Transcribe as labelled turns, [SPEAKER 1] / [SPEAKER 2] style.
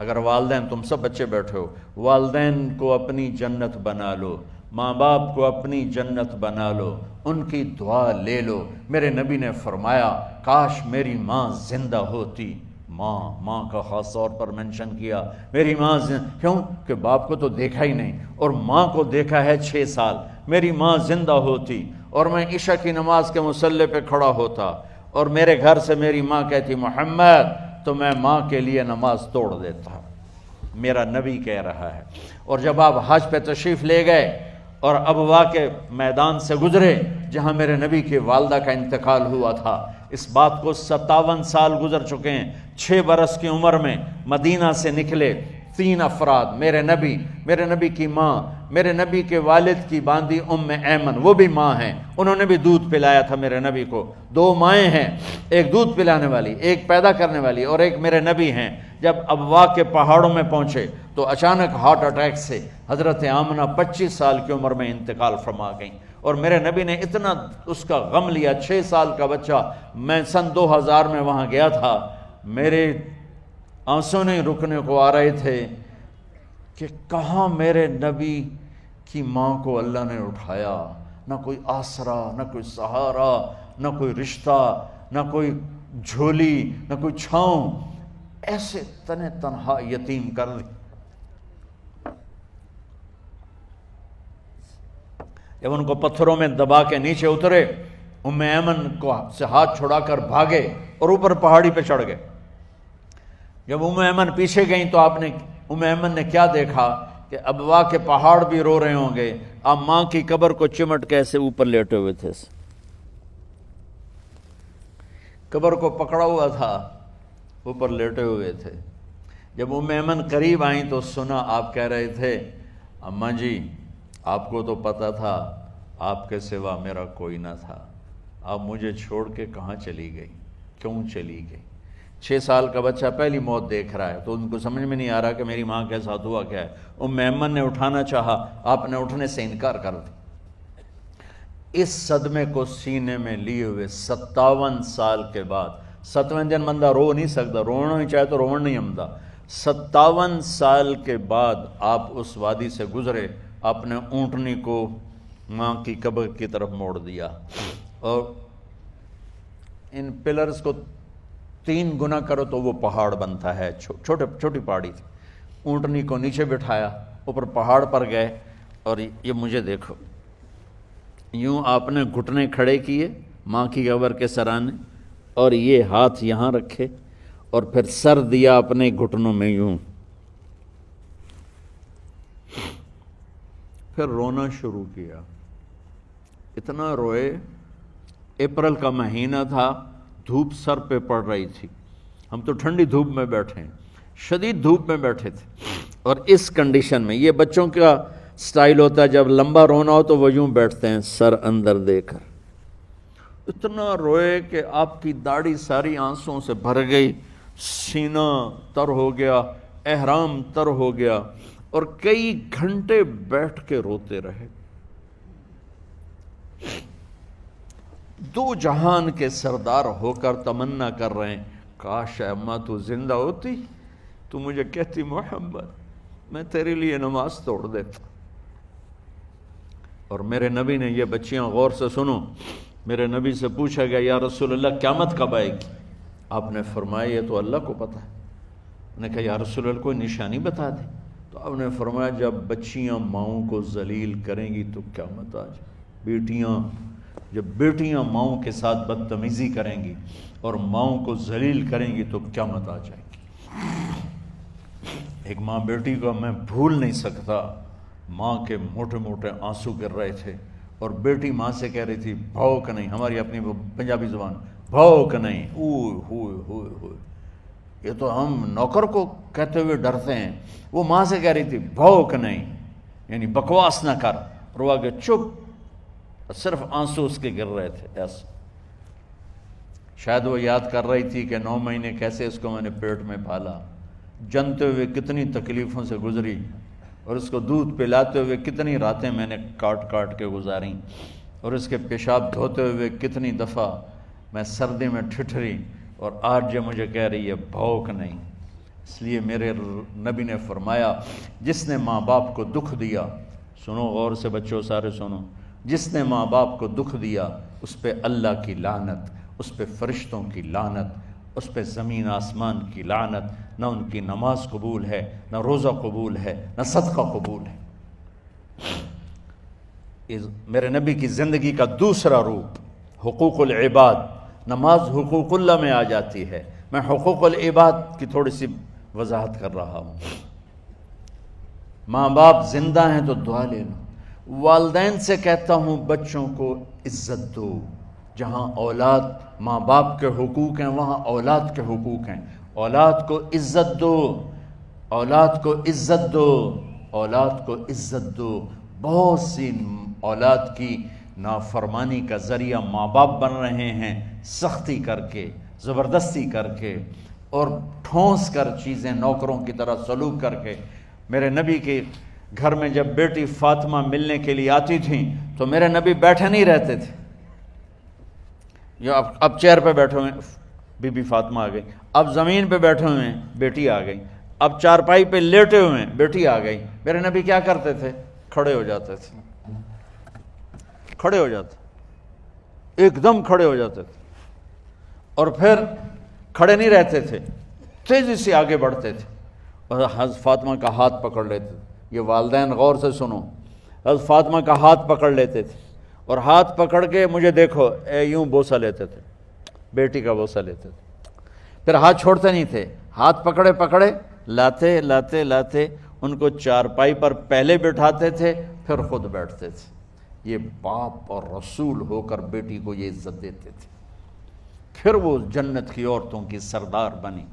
[SPEAKER 1] اگر والدین، تم سب بچے بیٹھے ہو، والدین کو اپنی جنت بنا لو، ماں باپ کو اپنی جنت بنا لو، ان کی دعا لے لو۔ میرے نبی نے فرمایا کاش میری ماں زندہ ہوتی۔ ماں کا خاص طور پر منشن کیا، میری ماں کیوں کہ باپ کو تو دیکھا ہی نہیں، اور ماں کو دیکھا ہے 6 سال۔ میری ماں زندہ ہوتی اور میں عشاء کی نماز کے مصلی پہ کھڑا ہوتا اور میرے گھر سے میری ماں کہتی محمد، تو میں ماں کے لیے نماز توڑ دیتا۔ میرا نبی کہہ رہا ہے۔ اور جب آپ حج پہ تشریف لے گئے اور ابوا کے میدان سے گزرے جہاں میرے نبی کی والدہ کا انتقال ہوا تھا، اس بات کو 57 سال گزر چکے ہیں۔ 6 برس کی عمر میں مدینہ سے نکلے 3 افراد، میرے نبی کی ماں، میرے نبی کے والد کی باندی ایمن، وہ بھی ماں ہیں، انہوں نے بھی دودھ پلایا تھا میرے نبی کو۔ 2 مائیں ہیں، ایک دودھ پلانے والی، ایک پیدا کرنے والی، اور ایک میرے نبی ہیں۔ جب ابوا کے پہاڑوں میں پہنچے تو اچانک ہارٹ اٹیک سے حضرت آمنہ 25 سال کی عمر میں انتقال فرما گئیں، اور میرے نبی نے اتنا اس کا غم لیا۔ 6 سال کا بچہ، میں سن 2000 میں وہاں گیا تھا، میرے آنسو نہیں رکنے کو آ رہے تھے کہ کہاں میرے نبی کی ماں کو اللہ نے اٹھایا، نہ کوئی آسرا، نہ کوئی سہارا، نہ کوئی رشتہ، نہ کوئی جھولی، نہ کوئی چھاؤں، ایسے تنہا یتیم کر دی۔ جب ان کو پتھروں میں دبا کے نیچے اترے، ایمن کو سے ہاتھ چھڑا کر بھاگے اور اوپر پہاڑی پہ چڑھ گئے۔ جب ایمن پیچھے گئیں تو ایمن نے کیا دیکھا کہ ابوا کے پہاڑ بھی رو رہے ہوں گے، اب ماں کی قبر کو چمٹ کے ایسے اوپر لیٹے ہوئے تھے، قبر کو پکڑا ہوا تھا، اوپر لیٹے ہوئے تھے۔ جب ایمن قریب آئیں تو سنا آپ کہہ رہے تھے اماں جی، آپ کو تو پتہ تھا آپ کے سوا میرا کوئی نہ تھا، آپ مجھے چھوڑ کے کہاں چلی گئی، کیوں چلی گئی؟ 6 سال کا بچہ پہلی موت دیکھ رہا ہے تو ان کو سمجھ میں نہیں آ رہا کہ میری ماں کے ساتھ ہوا کیا ہے۔ ایمن نے اٹھانا چاہا، آپ نے اٹھنے سے انکار کر دیا۔ اس صدمے کو سینے میں لیے ہوئے 57 سال کے بعد، 7ویں دن بندہ رو نہیں سکتا، رونا ہی چاہے تو رونا نہیں آمدا، 57 سال کے بعد آپ اس وادی سے گزرے، اپنے اونٹنی کو ماں کی قبر کی طرف موڑ دیا، اور ان پلرز کو 3 گنا کرو تو وہ پہاڑ بنتا ہے، چھوٹی پہاڑی تھی۔ اونٹنی کو نیچے بٹھایا، اوپر پہاڑ پر گئے، اور یہ مجھے دیکھو، یوں آپ نے گھٹنے کھڑے کیے ماں کی قبر کے سرانے، اور یہ ہاتھ یہاں رکھے، اور پھر سر دیا اپنے گھٹنوں میں یوں، پھر رونا شروع کیا۔ اتنا روئے، اپریل کا مہینہ تھا، دھوپ سر پہ پڑ رہی تھی، ہم تو ٹھنڈی دھوپ میں بیٹھے ہیں، شدید دھوپ میں بیٹھے تھے، اور اس کنڈیشن میں یہ بچوں کا سٹائل ہوتا ہے، جب لمبا رونا ہو تو وہ یوں بیٹھتے ہیں سر اندر دے کر۔ اتنا روئے کہ آپ کی داڑھی ساری آنسوں سے بھر گئی، سینہ تر ہو گیا، احرام تر ہو گیا، اور کئی گھنٹے بیٹھ کے روتے رہے۔ 2 جہان کے سردار ہو کر تمنا کر رہے ہیں کاش اماں تو زندہ ہوتی، تو مجھے کہتی محمد میں تیرے لیے نماز توڑ دیتا۔ اور میرے نبی نے، یہ بچیاں غور سے سنو، میرے نبی سے پوچھا گیا یا رسول اللہ قیامت کب آئے گی؟ آپ نے فرمایا یہ تو اللہ کو پتہ ہے۔ نے کہا یا رسول اللہ کوئی نشانی بتا دیں، تو آپ نے فرمایا جب بچیاں ماؤں کو ذلیل کریں گی تو قیامت آ جائے۔ جب بیٹیاں ماؤں کے ساتھ بدتمیزی کریں گی اور ماؤں کو ذلیل کریں گی تو قیامت آ جائے گی۔ ایک ماں بیٹی کو میں بھول نہیں سکتا، ماں کے موٹے موٹے آنسو گر رہے تھے، اور بیٹی ماں سے کہہ رہی تھی بھوک نہیں، ہماری اپنی پنجابی زبان، بھوک نہیں، اوئے ہوئے ہوئے ہوئے، یہ تو ہم نوکر کو کہتے ہوئے ڈرتے ہیں، وہ ماں سے کہہ رہی تھی بھوک نہیں، یعنی بکواس نہ کر، اور وہ آگے چپ، صرف آنسو اس کے گر رہے تھے ایسا۔ شاید وہ یاد کر رہی تھی کہ 9 مہینے کیسے اس کو میں نے پیٹ میں پالا، جنتے ہوئے کتنی تکلیفوں سے گزری، اور اس کو دودھ پلاتے ہوئے کتنی راتیں میں نے کاٹ کاٹ کے گزاریں، اور اس کے پیشاب دھوتے ہوئے کتنی دفعہ میں سردی میں ٹھٹھری، اور آج جو مجھے کہہ رہی ہے بھوک نہیں۔ اس لیے میرے نبی نے فرمایا جس نے ماں باپ کو دکھ دیا، سنو غور سے بچوں سارے سنو، جس نے ماں باپ کو دکھ دیا اس پہ اللہ کی لعنت، اس پہ فرشتوں کی لعنت، اس پہ زمین آسمان کی لعنت، نہ ان کی نماز قبول ہے، نہ روزہ قبول ہے، نہ صدقہ قبول ہے۔ میرے نبی کی زندگی کا دوسرا روپ حقوق العباد، نماز حقوق اللہ میں آ جاتی ہے، میں حقوق العباد کی تھوڑی سی وضاحت کر رہا ہوں۔ ماں باپ زندہ ہیں تو دعا لے لو، والدین سے کہتا ہوں بچوں کو عزت دو، جہاں اولاد ماں باپ کے حقوق ہیں وہاں اولاد کے حقوق ہیں، اولاد کو عزت دو، اولاد کو عزت دو، اولاد کو عزت دو۔ بہت سی اولاد کی نافرمانی کا ذریعہ ماں باپ بن رہے ہیں، سختی کر کے، زبردستی کر کے اور ٹھونس کر چیزیں نوکروں کی طرح سلوک کر کے۔ میرے نبی کے گھر میں جب بیٹی فاطمہ ملنے کے لیے آتی تھیں تو میرے نبی بیٹھے نہیں رہتے تھے، یا اب چیئر پہ بیٹھے ہوئے بی بی فاطمہ آ گئی، اب زمین پہ بیٹھے ہوئے ہیں بیٹی آ گئی، اب چارپائی پہ لیٹے ہوئے ہیں بیٹی آ گئی۔ میرے نبی کیا کرتے تھے؟ کھڑے ہو جاتے تھے، کھڑے ہو جاتے، ایک دم کھڑے ہو جاتے تھے، اور پھر کھڑے نہیں رہتے تھے، تیزی سے آگے بڑھتے تھے اور حضرت فاطمہ کا ہاتھ پکڑ لیتے تھے۔ یہ والدین غور سے سنو، حضرت فاطمہ کا ہاتھ پکڑ لیتے تھے اور ہاتھ پکڑ کے مجھے دیکھو یوں بوسہ لیتے تھے، بیٹی کا بوسہ لیتے تھے، پھر ہاتھ چھوڑتے نہیں تھے، ہاتھ پکڑے پکڑے لاتے لاتے لاتے ان کو چارپائی پر پہلے بٹھاتے تھے پھر خود بیٹھتے تھے۔ یہ باپ اور رسول ہو کر بیٹی کو یہ عزت دیتے تھے، پھر وہ جنت کی عورتوں کی سردار بنی۔